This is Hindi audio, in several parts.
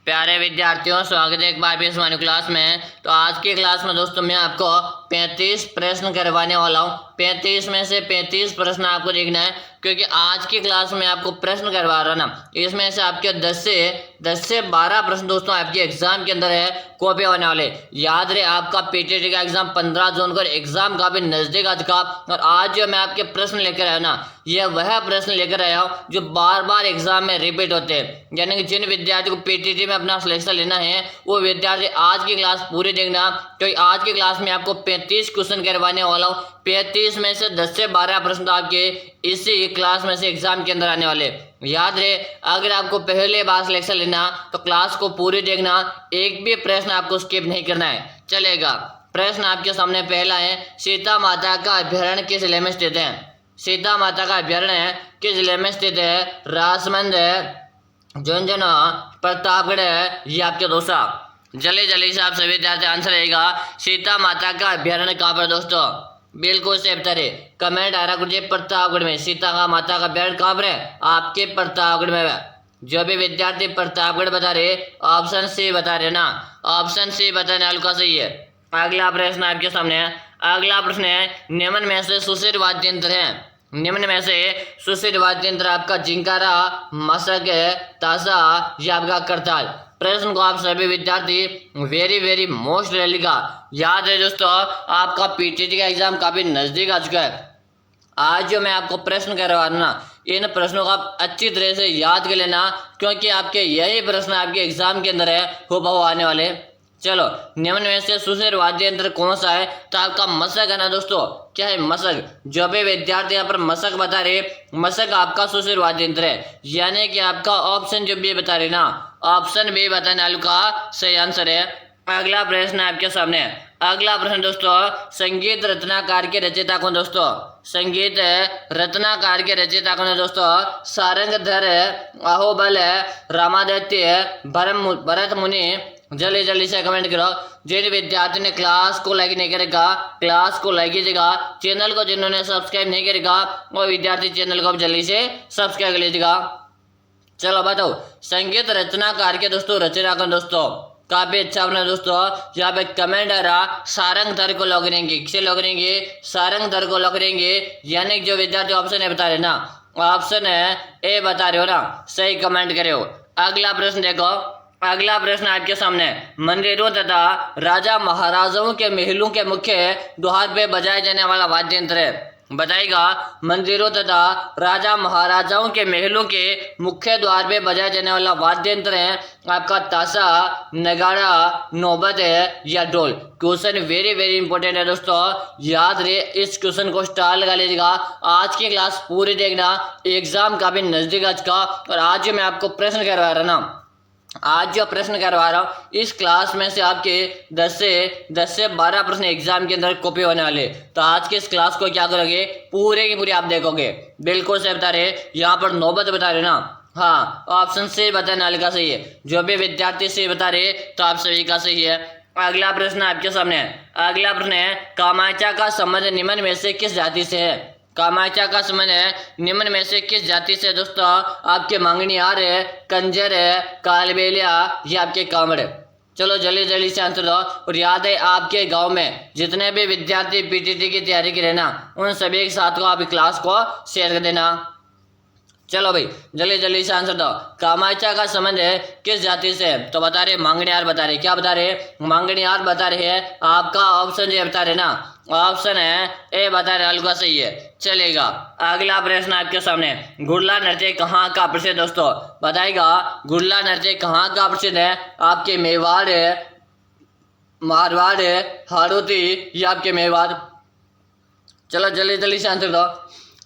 प्यारे विद्यार्थियों, स्वागत है एक बार फिर हमारी क्लास में। तो आज की क्लास में दोस्तों मैं आपको 35 प्रश्न करवाने वाला हूँ। 35 में से 35 प्रश्न आपको देखना है, क्योंकि आज की क्लास में आपको प्रश्न करवा रहा ना, इसमें से आपके 10 से 12 प्रश्न दोस्तों आपके एग्जाम के अंदर है कॉपी होने वाले। याद रहे, आपका पीटीटी का एग्जाम 15 जून को एग्जाम काफी नजदीक आ चुका। और आज जो मैं आपके प्रश्न लेकर आया ना, यह वह प्रश्न लेकर आया हूँ जो बार बार एग्जाम में रिपीट होते हैं। यानी कि जिन विद्यार्थी को पीटीटी में अपना सिलेक्शन लेना है वो विद्यार्थी आज की क्लास पूरी देखना, क्योंकि आज की क्लास में आपको 35 क्वेश्चन करवाने वाला हूँ। 35 में से 10 से 12 प्रश्न तो आपके इसी क्लास में से एग्जाम के अंदर आने वाले। याद रहे, अगर आपको पहले बार सिलेक्शन लेना तो क्लास को पूरी देखना, एक भी प्रश्न आपको स्किप नहीं करना है, चलेगा। प्रश्न आपके सामने पहला है, सीता माता का अभ्यारण्य किस जिले में स्थित है? सीता माता का अभ्यारण्य किस जिले में स्थित है? राजमंद है, झुंझुनू, प्रतापगढ़ है, ये आपके दौसा। जल्दी से आप सभी विद्यार्थी आंसर रहेगा, सीता माता का अभ्यारण्य कहाँ पर दोस्तों? बिल्कुल से बता कमेंट आ रहा कुछ प्रतापगढ़ में। सीता का माता का अभ्यारण्य कहाँ पर है? आपके प्रतापगढ़ में है। जो भी विद्यार्थी प्रतापगढ़ बता रहे ऑप्शन सी बता रहे ना, ऑप्शन सी बताने वालों का सही है। अगला प्रश्न आपके सामने है। अगला प्रश्न है, निम्न में से सुशिर वाद्य यंत्र है। निम्न में से सुशिर वाद्य यंत्र आपका जिंकारा, मशक, ताशा या आपका करताल। प्रश्न को आप सभी विद्यार्थी वेरी मोस्ट लिखा। याद है दोस्तों, आपका पीटीटी का एग्जाम काफी नजदीक आ चुका है। आज जो मैं आपको प्रश्न करवा रहा हूं ना, इन प्रश्नों को आप अच्छी तरह से याद कर लेना, क्योंकि आपके यही प्रश्न आपके एग्जाम के अंदर है हूबहू आने वाले। चलो, निम्न में से सुशिर वाद्य यंत्र कौन सा है? तो आपका मशक है ना दोस्तों। क्या है? मशक। जो भी विद्यार्थी यहाँ पर मशक बता रहे, मशक आपका सुशिर वाद्य यंत्र है। यानी कि आपका ऑप्शन जो बी बता रहे ना, ऑप्शन बी बताने वालों का सही आंसर है। अगला प्रश्न आपके सामने। अगला प्रश्न दोस्तों, संगीत रत्नाकार के रचयिता कौन दोस्तों? संगीत रत्नाकार के रचयिता कौन है दोस्तों? सारंगधर, अहोबल, रामादित्य, भरत मुनि। जल्दी से कमेंट करो। जिन विद्यार्थी ने क्लास को लाइक नहीं करेगा, क्लास को लाइक कीजिएगा। चैनल को जिन्होंने सब्सक्राइब नहीं करेगा वो विद्यार्थी चैनल को जल्दी से सब्सक्राइब कर लीजिएगा। चलो बताओ, संगीत रचनाकार के दोस्तों रचना कौन दोस्तों? काफी अच्छा अपना दोस्तों, यहाँ पे कमेंट आ रहा सारंगधर को लॉक करेंगे। किसे लॉक करेंगे? सारंगधर को लॉक करेंगे। यानी जो विद्यार्थी ऑप्शन है बता रहे ना, ऑप्शन है ए बता रहे हो ना, सही कमेंट करे हो। अगला प्रश्न देखो। अगला प्रश्न आपके सामने, मंदिरों तथा राजा महाराजाओं के महलों के मुख्य द्वार पे बजाए जाने वाला वाद्य यंत्र है। बताएगा, मंदिरों तथा राजा महाराजाओं के महलों के मुख्य द्वार पे बजाया जाने वाला वाद्य यंत्र है आपका ताशा, नगाड़ा, नौबत है या ढोल। क्वेश्चन वेरी इंपॉर्टेंट है दोस्तों, याद रहे। इस क्वेश्चन को स्टार लगा लीजिएगा। आज की क्लास पूरी देखना, एग्जाम काफी नजदीक आ चुका। और आज जो मैं आपको प्रश्न करवा रहा ना, आज जो प्रश्न करवा रहा हूँ इस क्लास में से आपके 10 से 12 प्रश्न एग्जाम के अंदर कॉपी होने वाले। तो आज के इस क्लास को क्या करोगे, पूरे की पूरी आप देखोगे। बिल्कुल से बता रहे, यहाँ पर नौबत बता रहे ना, हाँ ऑप्शन से बताने वाले का सही है। जो भी विद्यार्थी से बता रहे तो आप सभी का सही है। अगला प्रश्न आपके सामने है। अगला प्रश्न है, कामाख्या का संबंध निम्न में से किस जाति से है? कामाख्या का संबंध है निम्न में से किस जाति से दोस्तों? आपके मांगनियार है, कंजर है, कालबेलिया या आपके कांवड़। चलो जल्दी से आंसर दो। और याद है, आपके गांव में जितने भी विद्यार्थी पीटीटी की तैयारी कर रहे ना, उन सभी के साथ को आप क्लास को शेयर कर देना। चलो भाई जल्दी से आंसर दो। कामाख्या का संबंध है किस जाति से? तो बता रहे मांगनियार बता रहे। क्या बता रहे? मांगनियार बता रहे हैं। आपका ऑप्शन जो बता रहे ना, ऑप्शन है ए बता रहे, हल्का सही है, चलेगा। अगला प्रश्न आपके सामने, गुड़ला नृत्य कहाँ का प्रसिद्ध दोस्तों? बताएगा, गुड़ला नृत्य कहाँ का प्रसिद्ध है? आपके मेवाड़ है, मारवाड़ है, हाड़ौती या आपके मेवाड़। चलो जल्दी से आंसर दो।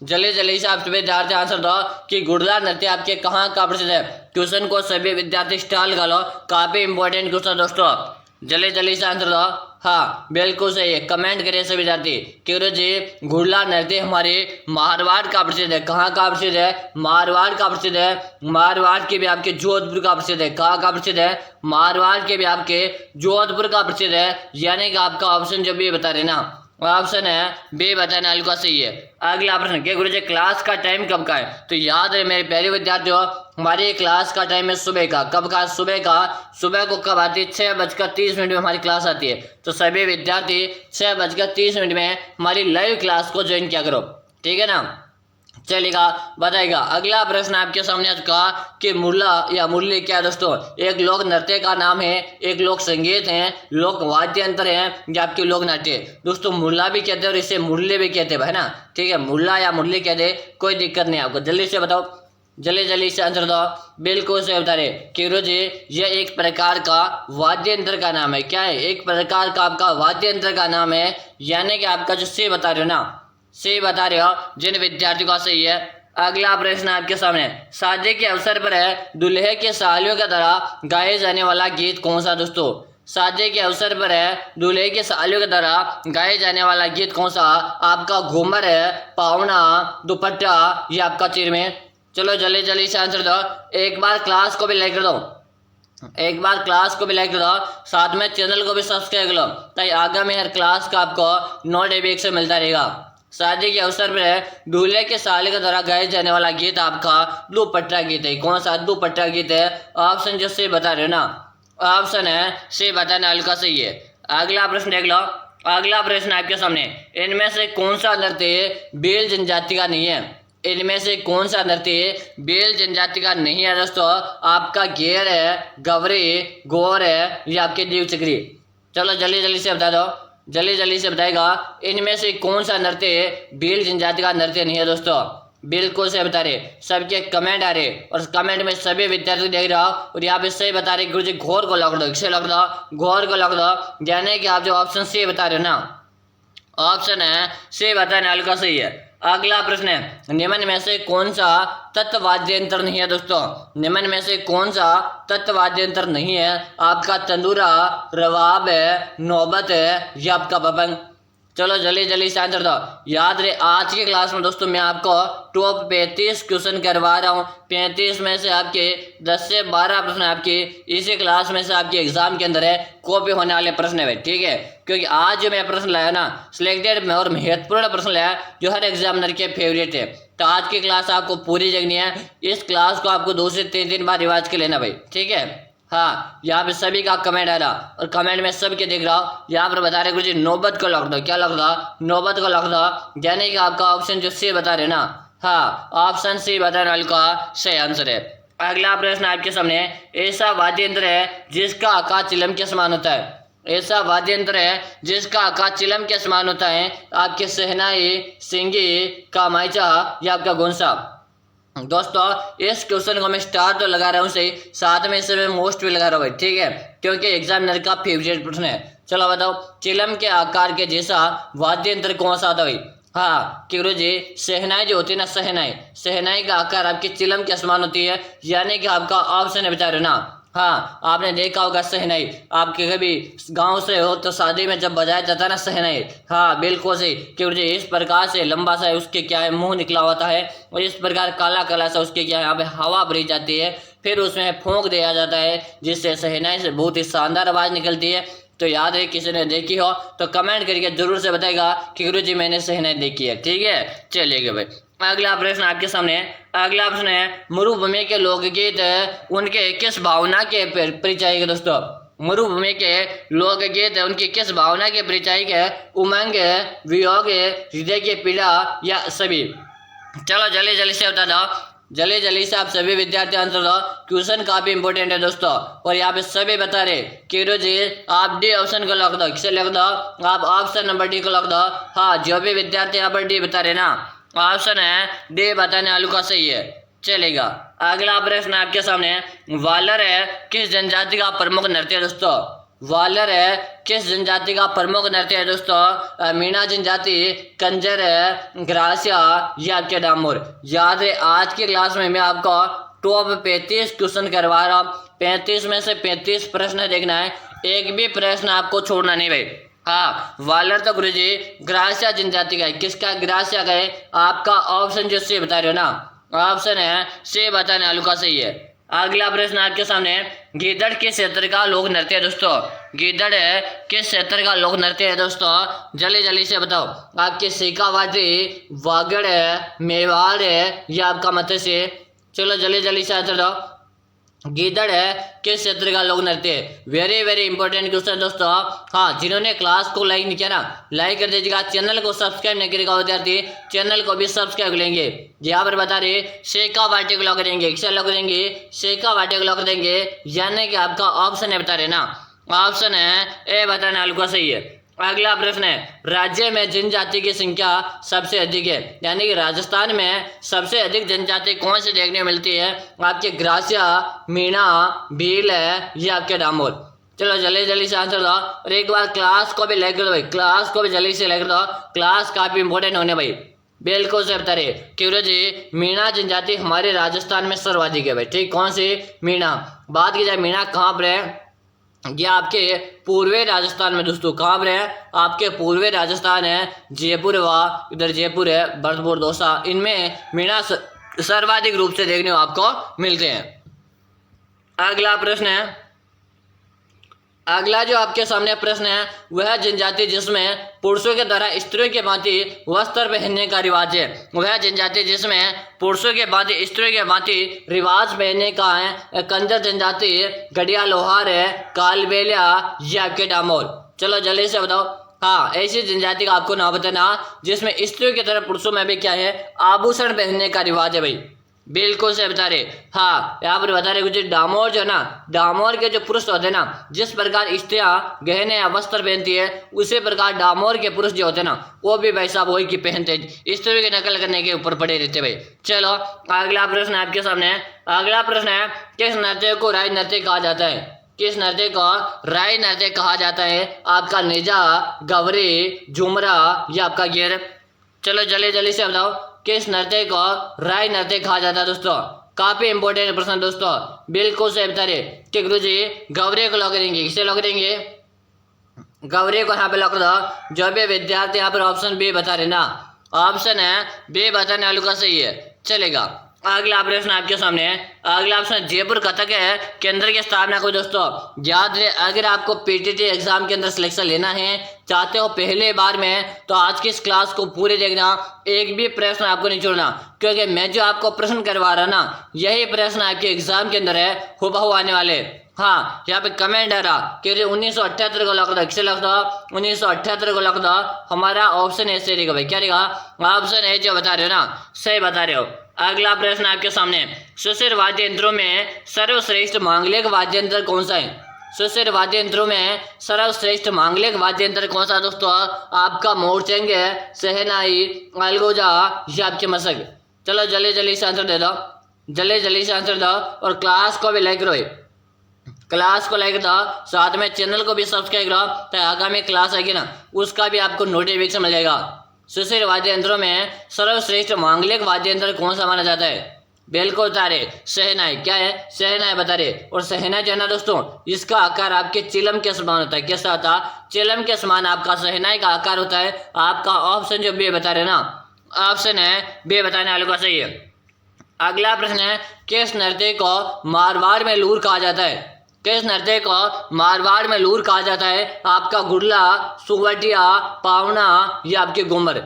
जल्दी से आप सभी विद्यार्थी आंसर दो कि गुड़ला नृत्य आपके कहाँ का प्रसिद्ध है। क्वेश्चन को सभी विद्यार्थी स्टार लगा लो, काफी इंपॉर्टेंट क्वेश्चन दोस्तों। जल्दी से आंसर दो। हाँ बिल्कुल सही है, कमेंट करिए सभी विद्यार्थी। क्यों जी, गुड़ला नृत्य हमारे मारवाड़ का प्रसिद्ध है। कहाँ का प्रसिद्ध है? मारवाड़ का प्रसिद्ध है। मारवाड़ के भी आपके जोधपुर का प्रसिद्ध है। कहाँ का प्रसिद्ध है? मारवाड़ के भी आपके जोधपुर का प्रसिद्ध है। यानी कि आपका ऑप्शन जो भी बता रहे ना, ऑप्शन है बी बताने वाले का सही है। अगला प्रश्न के गुरुजी क्लास का टाइम कब का है? तो याद रहे मेरे प्यारे विद्यार्थियों, हमारी क्लास का टाइम है सुबह का। कब का? सुबह का। सुबह को कब आती है? 6:30 में हमारी क्लास आती है। तो सभी विद्यार्थी 6:30 में हमारी लाइव क्लास को ज्वाइन किया करो, ठीक है ना। चलेगा, बताएगा। अगला प्रश्न आपके सामने आज का कि मुल्ला या मुरली क्या है दोस्तों? एक लोक नृत्य का नाम है, एक लोक संगीत है, लोक वाद्य यंत्र है, या आपके लोक नाट्य। दोस्तों मुल्ला भी कहते हैं और इसे मुरली भी कहते हैं, है ना, ठीक है। मुल्ला या मुरली कहते हैं, कोई दिक्कत नहीं आपको। जल्दी से बताओ, जल्दी से आंसर दो। बिल्कुल से बता रहे कि गुरुजी यह एक प्रकार का वाद्य यंत्र का नाम है। क्या है? एक प्रकार का आपका वाद्य यंत्र का नाम है, यानी कि आपका जो से बता रहे हो ना, से बता रहे हो जिन विद्यार्थियों का सही है। अगला प्रश्न आपके सामने, शादी के अवसर पर है दूल्हे के सालियों के द्वारा गाए जाने वाला गीत कौन सा? दोस्तों शादी के अवसर पर है दूल्हे के सालियों के द्वारा गाए जाने वाला गीत कौन सा? आपका घूमर है, पावना, दुपट्टा, या आपका चिरमें। चलो जल्दी से आंसर दो। एक बार क्लास को भी लाइक कर दो, एक बार क्लास को भी लाइक कर दो, साथ में चैनल को भी सब्सक्राइब कर लो, ताकि आगामी हर क्लास का आपको नोटिफिकेशन मिलता रहेगा। शादी के अवसर पर दूल्हे के साले के द्वारा गाए जाने वाला गीत आपका दुपट्टा गीत है। कौन सा दुपट्टा गीत है? ऑप्शन जो से बता रहे हो ना, ऑप्शन है से बताने वाले का सही है। अगला प्रश्न देख लो। अगला प्रश्न आपके सामने, इनमें से कौन सा नृत्य बेल जनजाति का नहीं है? इनमें से कौन सा नृत्य बेल जनजाति का नहीं है दोस्तों? आपका घेर है, गवरी, गौर है, या आपके दीव चक्री। चलो जल्दी से बता दो, जल्दी से बताएगा। इनमें से कौन सा नृत्य भील जनजाति का नृत्य नहीं है दोस्तों? बिल्कुल से बता रहे, सबके कमेंट आ रहे और कमेंट में सभी विद्यार्थी देख रहा हो और यहाँ पे सही बता रहे गुरुजी घोर को लग दो, किसे लग दो? घोर को लग दो, यानी कि आप जो ऑप्शन सी बता रहे हो ना, ऑप्शन है सी बताने वाले का सही है। अगला प्रश्न है, निम्न में से कौन सा तत्व वाद्य यंत्र नहीं है दोस्तों? निम्न में से कौन सा तत्व वाद्य यंत्र नहीं है? आपका तंदूरा, रवाब है, नौबत है, या आपका बबंग। चलो जल्दी से आंसर दो। याद रहे आज की क्लास में दोस्तों मैं आपको टॉप 35 क्वेश्चन करवा रहा हूँ। 35 में से आपके 10 से 12 प्रश्न आपके इसी क्लास में से आपके एग्जाम के अंदर है, कॉपी होने वाले प्रश्न है भाई, ठीक है। क्योंकि आज जो मैं प्रश्न लाया ना, सिलेक्टेड और महत्वपूर्ण प्रश्न लाया जो हर एग्जामिनर के फेवरेट है। तो आज की क्लास आपको पूरी जगनी है। इस क्लास को आपको 2 से 3 बार रिवाइज कर लेना भाई, ठीक है। हाँ, यहाँ पे सभी का कमेंट आ रहा और कमेंट में सबके देख रहा हूँ। यहाँ पर बता रहे गुरुजी नौबत को लग दो, क्या लग दो? नौबत को लग दो, यानी कि आपका ऑप्शन जो सी बता रहे ना, हाँ ऑप्शन सी बताने वाले का सही आंसर है। अगला प्रश्न आपके सामने, ऐसा वाद्य यंत्र है जिसका आकार चिलम के समान होता है? ऐसा वाद्य यंत्र है जिसका आकार चिलम के समान होता है? आपके शहनाई, सिंगी, कामाइचा, या आपका गोंसा। दोस्तों इस क्वेश्चन को मैं स्टार तो लगा रहा हूँ सही, साथ में इसे मैं मोस्ट भी लगा रहा हूँ भाई, ठीक है, क्योंकि एग्जामिनर का फेवरेट प्रश्न है। चलो बताओ, चिलम के आकार के जैसा वाद्य यंत्र कौन सा आता है भाई? हाँ कि गुरुजी शहनाई जो होती है ना, शहनाई का आकार आपकी चिलम के समान होती है, यानी कि आपका ऑप्शन है बता रहे हो ना। हाँ आपने देखा होगा शहनाई, आपके कभी गांव से हो तो शादी में जब बजाया जाता है ना शहनाई, हाँ बिल्कुल सही कि मुझे इस प्रकार से लंबा सा उसके क्या है मुंह निकला होता है और इस प्रकार काला काला सा उसके क्या है यहाँ पे हवा भरी जाती है, फिर उसमें फूंक दिया जाता है जिससे शहनाई से बहुत ही शानदार आवाज निकलती है। तो याद है किसी ने देखी हो तो कमेंट करके जरूर से बताएगा कि गुरुजी मैंने शहनाई देखी है, ठीक है। चलिए भाई अगला प्रश्न आपके सामने। अगला प्रश्न है, मरुभूमि के लोकगीत उनके किस भावना के परिचायक है दोस्तों? मरुभूमि के लोकगीत उनकी किस भावना के परिचायक है? उमंग, वियोग, हृदय की पीड़ा, या सभी। चलो जल्दी से बता दो, जल्दी से आप सभी विद्यार्थी आंसर दो। क्वेश्चन काफी इंपॉर्टेंट है दोस्तों और यहाँ पे सभी बता रहे कि गुरुजी आप डी ऑप्शन को लग दो, किसे लग दो? आप ऑप्शन नंबर डी को लग दो। हाँ जो भी विद्यार्थी यहाँ पर डी बता रहे ना, ऑप्शन है डी बताने वालों का सही है। चलेगा अगला प्रश्न आपके सामने, वालर है किस जनजाति का प्रमुख नृत्य है दोस्तों? वालर है किस जनजाति का प्रमुख नृत्य है दोस्तों? मीणा जनजाति, कंजर है, ग्रासिया, या आपके डामोर। याद है आज की क्लास में मैं आपको टॉप 35 क्वेश्चन करवा रहा हूँ। 35 में से 35 प्रश्न देखना है, एक भी प्रश्न आपको छोड़ना नहीं भाई। हाँ वालर तो गुरुजी ग्रासिया जनजाति का है। किसका? ग्रासिया का है। आपका ऑप्शन जो सी बता रहे हो ना, ऑप्शन है सी बताने वालों का सही है। अगला प्रश्न आपके सामने, गीदड़ किस क्षेत्र का लोक नृत्य है दोस्तों? गीदड़ किस क्षेत्र का लोक नृत्य है दोस्तों? जल्दी जल्दी से बताओ। आपके शेखावाटी, वागड़, मेवाड़ या आपका मत्स्य? चलो जल्दी जल्दी से आंसर दो। गीदड़ किस क्षेत्र का लोक नृत्य है? वेरी वेरी इंपॉर्टेंट क्वेश्चन दोस्तों। हाँ, जिन्होंने क्लास को लाइक नहीं किया ना, लाइक कर दीजिएगा। चैनल को सब्सक्राइब नहीं करेगा विद्यार्थी, चैनल को भी सब्सक्राइब लेंगे। यहाँ पर बता रहे शेखावाटी को लॉक करेंगे, किसे लॉक करेंगे? शेखावाटी को लॉक करेंगे, यानी कि आपका ऑप्शन है बता रहे ना, ऑप्शन है ए बताने वाले को सही है। अगला प्रश्न है, राज्य में जनजाति की संख्या सबसे अधिक है, यानी कि राजस्थान में सबसे अधिक जनजाति कौन सी देखने को मिलती है? आपके ग्रासिया, मीणा, भील या आपके डामोर? चलो जल्दी जल्दी से आंसर दो। और एक बार क्लास को भी लाइक कर दो भाई, क्लास को भी जल्दी से लाइक कर दो, क्लास काफी इंपॉर्टेंट होने भाई। बिल्कुल से बता रहे क्यों जी, मीणा जनजाति हमारे राजस्थान में सर्वाधिक है भाई। ठीक, कौन सी? मीणा। बात की जाए मीणा कहाँ पर है? ये आपके पूर्वी राजस्थान में दोस्तों। कहाँ पर है? आपके पूर्वी राजस्थान है, जयपुर व इधर जयपुर है, भरतपुर, दौसा, इनमें मीणा सर्वाधिक रूप से देखने को आपको मिलते हैं। अगला प्रश्न है, अगला जो आपके सामने प्रश्न है वह जनजाति जिसमें पुरुषों के द्वारा स्त्रियों के भांति वस्त्र पहनने का रिवाज है। वह जनजाति जिसमें पुरुषों के भांति स्त्रियों के भांति रिवाज पहनने का है। कंजर जनजाति, गढ़िया लोहार है, कालबेलिया या आपके डामोर? चलो जल्दी से बताओ। हाँ, ऐसी जनजाति का आपको नाम बताना जिसमें स्त्रियों की तरह पुरुषों में भी क्या है? आभूषण पहनने का रिवाज है भाई। बिल्कुल से बता रहे। हाँ, यहाँ पर बता रहे कुछ डामोर जो ना, डामोर के जो पुरुष होते हैं ना, जिस प्रकार स्त्रियां गहने या वस्त्र पहनती है, उसी प्रकार डामोर के पुरुष जो होते हैं ना, वो भी भाई साहब वही की पहनते हैं। स्त्रियों की नकल करने के ऊपर पड़े रहते भाई। चलो अगला प्रश्न आपके सामने। अगला प्रश्न है, किस नृत्य को राय नृत्य कहा जाता है? किस नृत्य को राय नृत्य कहा जाता है? आपका नेजा, गवरी, झुमरा या आपका गिर? चलो जल्दी जल्दी से बताओ, किस नृत्य को राय नृत्य कहा जाता है दोस्तों? काफी इंपॉर्टेंट प्रश्न दोस्तों। बिल्कुल सही बता रहे कि गुरुजी गवरे को लॉक करेंगे, किसे लॉक करेंगे? गवरे को यहाँ पे लॉक दो। जो भी विद्यार्थी यहाँ पर ऑप्शन बी बता रहे ना, ऑप्शन है बी बताने वालों का सही है, चलेगा। अगला प्रश्न आपके सामने है। अगला प्रश्न, जयपुर कथक केंद्र की स्थापना को दोस्तों याद रहे। अगर आपको पीटीटी एग्जाम के अंदर सिलेक्शन लेना है चाहते हो पहले बार में, तो आज की इस क्लास को पूरे देखना, एक भी प्रश्न आपको नहीं छोड़ना, क्योंकि मैं जो आपको प्रश्न करवा रहा ना, यही प्रश्न आपके एग्जाम के अंदर है, हुबहू आने वाले। हाँ, यहाँ पे कमेंट आ रहा कि 1978 को लॉक दो, किसे लॉक दो? 1978 को लॉक दो। हमारा ऑप्शन ऐसे रहेगा भाई, क्या रहेगा? ऑप्शन है जो बता रहे हो ना, सही बता रहे हो। अगला प्रश्न आपके सामने, सुशिर वाद्य यंत्रों में सर्वश्रेष्ठ मांगलिक वाद्य यंत्र कौन सा है? सुशिर वाद्य यंत्रों में सर्वश्रेष्ठ मांगलिक वाद्य यंत्र कौन सा दोस्तों? आपका मोरचंग, शहनाई, अलगोजा या आपके मशक? चलो जल्दी जल्दी से आंसर दे दो, जल्दी जल्दी से आंसर दो। और क्लास को भी लाइक करो, क्लास को लाइक दो, साथ में चैनल को भी सब्सक्राइब करो, तो आगामी क्लास आएगी ना, उसका भी आपको नोटिफिकेशन मिल जाएगा। सुशिर वाद्य यंत्रों में सर्वश्रेष्ठ मांगलिक वाद्य यंत्र कौन सा माना जाता है? बिल्कुल बता रहे, शहनाई। क्या है? शहनाई बता रहे। और शहनाई जो है ना दोस्तों, इसका आकार आपके चिलम के समान होता है। कैसा होता? चिलम के समान आपका शहनाई का आकार होता है। आपका ऑप्शन जो बी बता रहे ना, ऑप्शन है बी बताने वालों का सही है। अगला प्रश्न है, किस नृत्य को मारवाड़ में लूर कहा जाता है? किस नृत्य को मारवाड़ में लूर कहा जाता है? आपका गुड़ला, सुवटिया, पावना या आपके घूमर?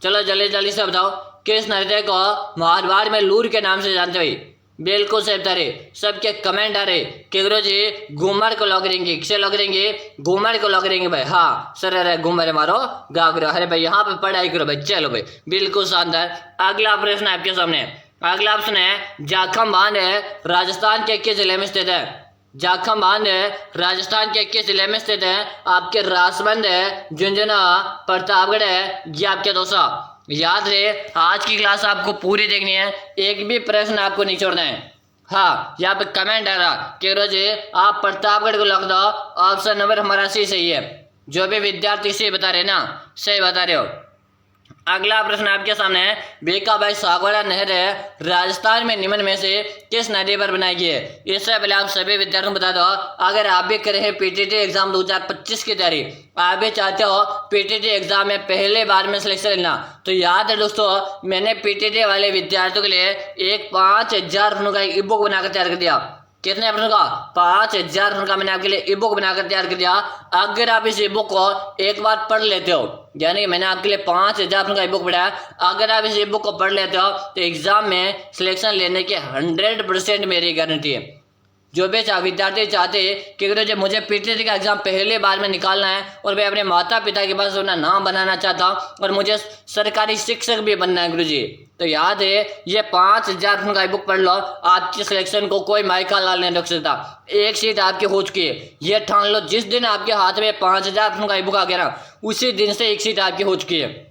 चलो जल्दी जल्दी से बताओ, किस नृत्य को मारवाड़ में लूर के नाम से जानते भाई? बिल्कुल सही बता रहे, सबके कमेंट आ रहे कि गुरुजी घूमर को लॉक करेंगे, किसे लॉक करेंगे? घूमर को लॉक करेंगे भाई। हाँ सर, अरे घूमर मारो गा करो, अरे भाई यहाँ पे पढ़ाई करो भाई। चलो भाई, बिल्कुल शानदार। अगला प्रश्न आपके सामने। अगला प्रश्न है, जाखम बांध राजस्थान के किस जिले में स्थित है? जाखम बांध राजस्थान के किस जिले में स्थित है? आपके राजसमंद, झुंझुनू, प्रतापगढ़ या आपके दौसा? याद रहे, आज की क्लास आपको पूरी देखनी है, एक भी प्रश्न आपको नहीं छोड़ना है। हाँ, यहाँ पे कमेंट आ रहा कि रोजी आप प्रतापगढ़ को लॉक दो, ऑप्शन नंबर हमारा सी सही है। जो भी विद्यार्थी सही बता रहे ना, सही बता रहे हो। अगला प्रश्न आपके सामने है, बीकाबाई सागवाड़ा नहर है राजस्थान में निम्न में से किस नदी पर बनाई गई है। इससे पहले आप सभी विद्यार्थियों को बता दो, अगर आप भी कर रहे हैं पीटीटी एग्जाम 2025 की तैयारी, आप भी चाहते हो पीटीटी एग्जाम में पहले बार में सिलेक्शन लेना, तो याद है दोस्तों, मैंने पीटीटी वाले विद्यार्थियों के लिए एक 5000 प्रश्नों का ई बुक बनाकर तैयार कर दिया। कितने प्रश्नों का? 5000 प्रश्नों का मैंने आपके लिए ई बुक बनाकर तैयार कर दिया। अगर आप इस ई बुक को एक बार पढ़ लेते हो, यानी कि मैंने आपके लिए 5000 प्रश्नों का ई बुक पढ़ाया, अगर आप इस ई बुक को पढ़ लेते हो तो एग्जाम में सिलेक्शन लेने की 100% मेरी गारंटी है। जो भी विद्यार्थी चाहते कि मुझे पीटीटी का एग्जाम पहले बार में निकालना है और मैं अपने माता पिता के पास अपना नाम बनाना चाहता हूँ और मुझे सरकारी शिक्षक भी बनना है गुरुजी, तो याद है ये 5000 प्रश्नों का बुक पढ़ लो, आपकी सिलेक्शन को कोई माइका लाल नहीं रोक सकता। एक सीट आपकी हो चुकी है, ये ठान लो, जिस दिन आपके हाथ में 5000 प्रश्नों का बुक आ गया ना, उसी दिन से एक सीट आपकी हो चुकी है।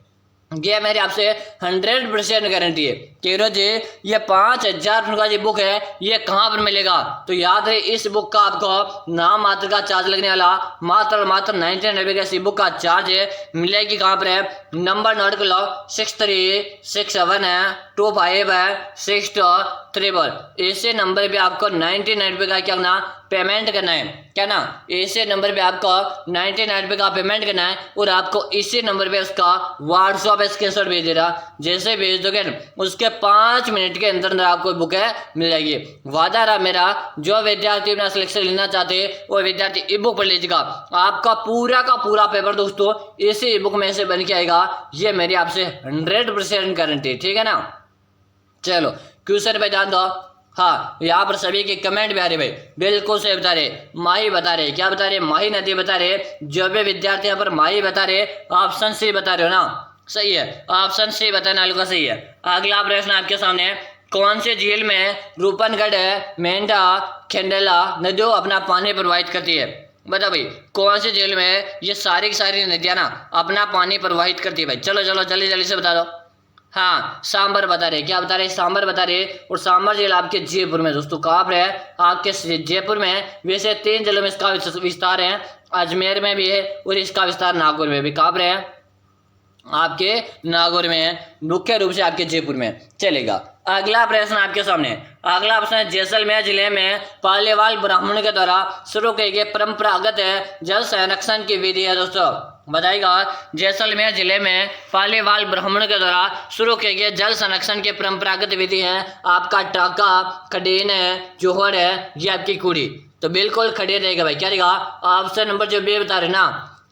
ये मेरी आपसे 100% गारंटी है कि रोजी ये 5000 प्रश्नों का ये बुक है, ये कहाँ पर मिलेगा? तो याद है इस बुक का आपको नाम मात्र का चार्ज लगने वाला मात्र 99 का इस बुक का चार्ज है। मिलेगी कहाँ पर है? नंबर नोट कर लो, 6367 है 25 है 6233। इसी नंबर पे आपको 99 रुपये का क्या करना? पेमेंट करना है, क्या ना? इसी नंबर पे आपको 99 रुपये का पेमेंट करना है और आपको इसी नंबर पे उसका व्हाट्सएप स्क्रीनशॉट भेज देना। जैसे भेज दोगे उसके 5 मिनट के अंदर आपको बुक है मिल जाएगी। वादा रहा मेरा, जो विद्यार्थी अपना सिलेक्शन लेना चाहते वो विद्यार्थी ई बुक पढ़ लीजिएगा। आपका पूरा का पूरा पेपर दोस्तों इसी ई बुक में से बन के आएगा, ये मेरी आपसे 100% गारंटी, ठीक है ना? चलो क्वेश्चन पे ध्यान दो। हाँ, यहाँ पर सभी के कमेंट भी आ रहे भाई, बिल्कुल सही बता रहे। माही बता रहे, क्या बता रहे? माही नदी बता रहे। जो भी विद्यार्थी यहाँ पर माही बता रहे, ऑप्शन सी बता रहे हो ना? सही है, ऑप्शन सी बताने वालों का सही है। अगला प्रश्न आपके सामने है, कौन से झील में रूपनगढ़ मेंढा खंडेला नदियों अपना पानी प्रवाहित करती है? बता भाई, कौन से झील में ये सारी की सारी नदियां ना अपना पानी प्रवाहित करती है भाई? चलो चलो जल्दी जल्दी से बता दो। हाँ, सांबर बता रहे, क्या बता रहे? सांबर बता रहे। और सांबर झील आपके जयपुर में दोस्तों, कहाँ पर है? आपके जयपुर में। वैसे 3 जिलों में इसका विस्तार है, अजमेर में भी है और इसका विस्तार नागौर में भी। कहाँ पर है? आपके नागौर में है, मुख्य रूप से आपके जयपुर में। चलेगा, अगला प्रश्न आपके सामने। अगला प्रश्न, जैसलमेर जिले में पालीवाल ब्राह्मण के द्वारा शुरू की गई परंपरागत जल संरक्षण की विधि है दोस्तों, बताइएगा। जैसलमेर जिले में पालीवाल ब्राह्मण के द्वारा शुरू किए गए जल संरक्षण की परंपरागत विधि है आपका टाका, खडीन है, जोहर है, ये आपकी कुड़ी। तो बिल्कुल खड़ी रहेगा भाई, क्या रहेगा? ऑप्शन नंबर जो बी बता रहे ना,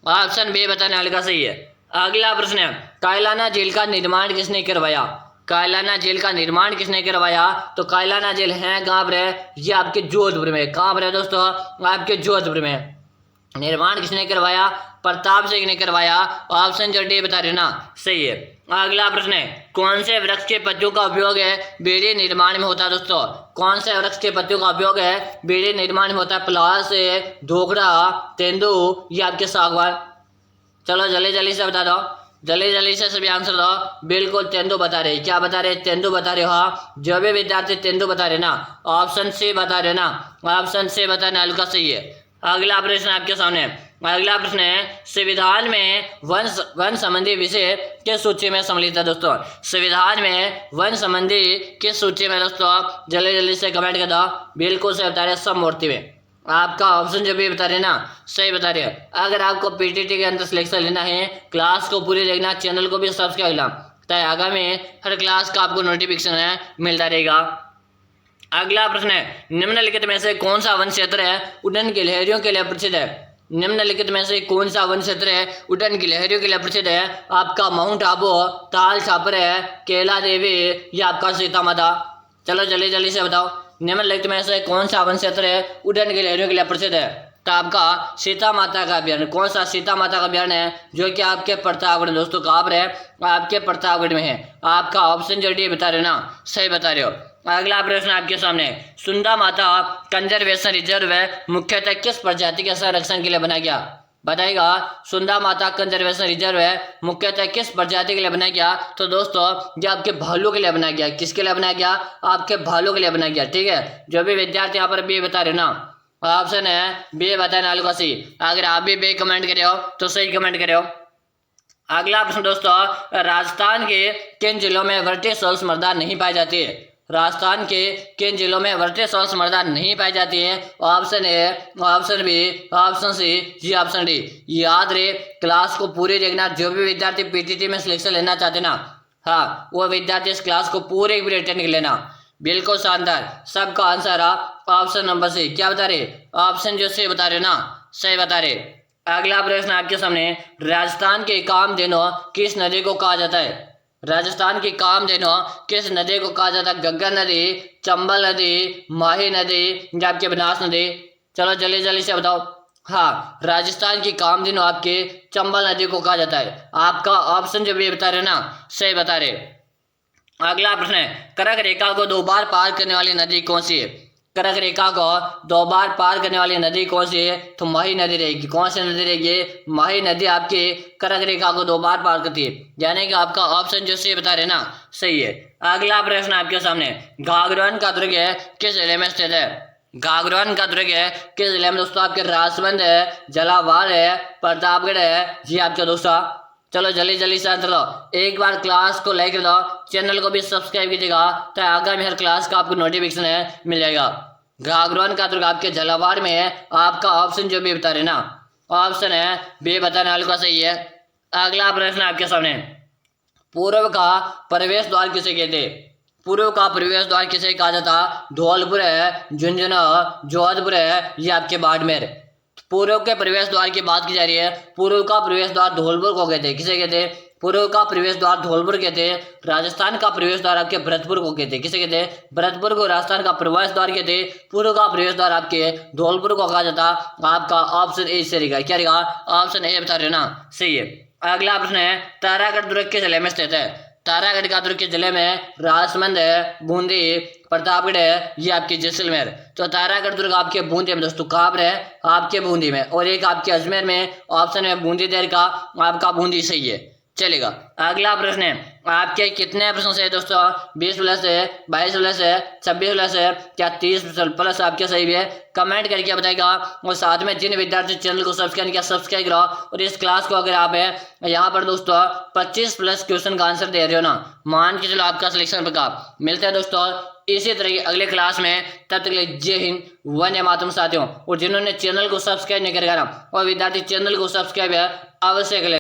ऑप्शन बी बताने वाले का सही है। अगला प्रश्न है, कायलाना झील का निर्माण किसने करवाया? कायलाना झील का निर्माण किसने करवाया? तो कायलाना झील है कहाँ पर है? ये आपके जोधपुर में। कहाँ पर है दोस्तों? आपके जोधपुर में। निर्माण किसने करवाया? प्रताप सिंह ने करवाया। ऑप्शन जो डी बता रहे ना, सही है। अगला प्रश्न है, कौन से वृक्ष के पत्तियों का उपयोग है बीड़ी निर्माण में होता है दोस्तों? कौन से वृक्ष के पत्तियों का उपयोग है बीड़ी निर्माण में होता है? पलास, ढोकड़ा, तेंदू, ये आपके सागवान। चलो जल्दी जल्दी से बता दो, जल्दी जल्दी से सभी आंसर दो। बिल्कुल तेंदू बता रहे, क्या बता रहे? तेंदू बता रहे हो। हाँ, जो भी विद्यार्थी तेंदू बता रहे ना, ऑप्शन सी बता रहे ना, ऑप्शन सी बताने वालों का सही है। अगला प्रश्न आपके सामने। अगला प्रश्न है, संविधान में वन संबंधी विषय किस सूची में सम्मिलित है दोस्तों? संविधान में वन संबंधी किस सूची में दोस्तों? जल्दी जल्दी से कमेंट कर दो। बिल्कुल से बता रहे सब मूर्ति में। आपका ऑप्शन जो भी बता रहे ना, सही बता रहे हैं। अगर आपको पीटीटी के अंदर सिलेक्शन लेना है, क्लास को पूरी देखना, चैनल को भी सब्सक्राइब करना, ताकि आगामी हर क्लास का आपको नोटिफिकेशन है मिलता रहेगा। अगला प्रश्न है, निम्नलिखित में से कौन सा वन क्षेत्र है उड़न गिलहरियों के लिए प्रसिद्ध है? निम्नलिखित में से कौन सा वन क्षेत्र है उड़न गिलहरियों के लिए प्रसिद्ध है? आपका माउंट आबू, ताल छापर है, कैला देवी, या आपका सीता माता। चलो जल्दी जल्दी से बताओ, निम्नलिखित में से कौन सा वन क्षेत्र है उड़न गिलहरियों के लिए प्रसिद्ध है? तो आपका सीता माता का अभ्यारण्य। कौन सा सीता माता का अभ्यारण्य है? जो कि आपके प्रतापगढ़ दोस्तों, कहाँ पर है? आपके प्रतापगढ़ में है। आपका ऑप्शन जो डी बता रहे हो ना, सही बता रहे हो। अगला प्रश्न आपके सामने, सुंदा माता कंजर्वेशन रिजर्व मुख्यतः किस प्रजाति के संरक्षण के लिए बनाया गया? बताएगा। सुंदा माता कंजर्वेशन रिजर्व है मुख्यतः किस प्रजाति के लिए बनाया गया? तो दोस्तों ये आपके भालू के लिए बनाया गया। किसके लिए बनाया गया? आपके भालू के लिए बनाया गया, ठीक है। जो भी विद्यार्थी यहाँ पर बी बता रहे ना, ऑप्शन है बी बताने वालों का सही। अगर आप भी बी कमेंट करे हो तो सही कमेंट करे हो। अगला प्रश्न दोस्तों, राजस्थान के किन जिलों में वर्टिसोल्स मृदा नहीं पाई जाती है? राजस्थान के किन जिलों में वर्टिसोल्स मृदा नहीं पाई जाती है? Option A, option B, option C, जी ऑप्शन डी। याद रहे, क्लास को पूरी देखना। जो भी विद्यार्थी पीटीटी में सिलेक्शन लेना चाहते ना, हाँ, वो विद्यार्थी इस क्लास को पूरे भी अटेंड कर लेना। बिल्कुल शानदार, सबका आंसर ऑप्शन नंबर सी। क्या बता रहे? ऑप्शन जो सी बता रहे ना, सही बता रहे। अगला प्रश्न आपके सामने, राजस्थान के कामधेनु किस नदी को कहा जाता है? राजस्थान की कामधेनु किस नदी को कहा जाता है? गंगा नदी, चंबल नदी, माही नदी या आपके बनास नदी? चलो जल्दी जल्दी से बताओ। हाँ, राजस्थान की कामधेनु आपके चंबल नदी को कहा जाता है। आपका ऑप्शन जो भी बता रहे ना, सही बता रहे। अगला प्रश्न है, कर्क रेखा को 2 बार पार करने वाली नदी कौन सी है? कर्क रेखा को 2 बार पार करने वाली नदी कौन सी है? तो माही नदी रहेगी। कौन सी नदी रहेगी? माही नदी आपकी कर्क रेखा को 2 बार पार करती है, यानी कि आपका ऑप्शन जो सही बता रहे ना, सही है। अगला प्रश्न आपके सामने, घाघरान का दुर्ग किस जिले में स्थित है? घाघरान का दुर्ग किस जिले में दोस्तों? आपके राजसमंद है, झालावाड़ है, प्रतापगढ़ है, जी आपके दोस्तों। चलो जल्दी जल्दी से आंसर दो। एक बार क्लास को लाइक कर दो, चैनल को भी सब्सक्राइब कीजिएगा, तो आगामी हर क्लास का आपको नोटिफिकेशन मिल जाएगा। घाघरान का दुर्ग आपके झालावाड़ में है। आपका ऑप्शन जो भी बता रहे ना, ऑप्शन है बी बताने वाले का सही है। अगला प्रश्न आपके सामने, पूर्व का प्रवेश द्वार किसे कहते? पूर्व का प्रवेश द्वार किसे कहा जाता? धौलपुर है, झुंझुनू, जोधपुर है, ये आपके बाड़मेर। पूर्व के प्रवेश द्वार की बात की जा रही है। पूर्व का प्रवेश द्वार धौलपुर को कहते हैं। किसे कहते हैं? पूर्व का प्रवेश द्वार धौलपुर कहते हैं। राजस्थान का प्रवेश द्वार आपके भरतपुर को कहते हैं। किसे कहते हैं? भरतपुर को राजस्थान का प्रवेश द्वार कहते हैं। पूर्व का प्रवेश द्वार आपके धौलपुर को कहा जाता। आपका ऑप्शन ए से रहेगा। क्या रहेगा? ऑप्शन ए बता रहे हो ना, सही है। अगला प्रश्न है, तारागढ़ दुर्ग किस जिले में स्थित है? तारागढ़ का दुर्ग किस जिले में? राजसमंद है, बूंदी, प्रतापगढ़ है, ये आपके जैसलमेर। तो तारागढ़ दुर्ग आपके बूंदी में दोस्तों, कहाँ पर है? आपके बूंदी में। और एक आपके अजमेर में। ऑप्शन है बूंदी देर का, आपका बूंदी सही है, चलेगा। अगला प्रश्न है, आपके कितने प्रश्न से दोस्तों? 20 प्लस है, 22 प्लस है, 26 प्लस है, क्या 30 प्लस आपके सही है? कमेंट करके बताएगा। और साथ में जिन विद्यार्थी चैनल को सब्सक्राइब किया, सब्सक्राइब करो। और इस क्लास को अगर आप है यहाँ पर दोस्तों 25 प्लस क्वेश्चन का आंसर दे रहे हो ना, मान के चलो आपका सिलेक्शन पक्का। मिलते हैं दोस्तों इसी तरह की अगले क्लास में। तब तक के लिए जय हिंद, वंदे मातरम साथियों। और जिन्होंने चैनल को सब्सक्राइब नहीं करेगा ना, और विद्यार्थी चैनल को सब्सक्राइब है अवश्य करें।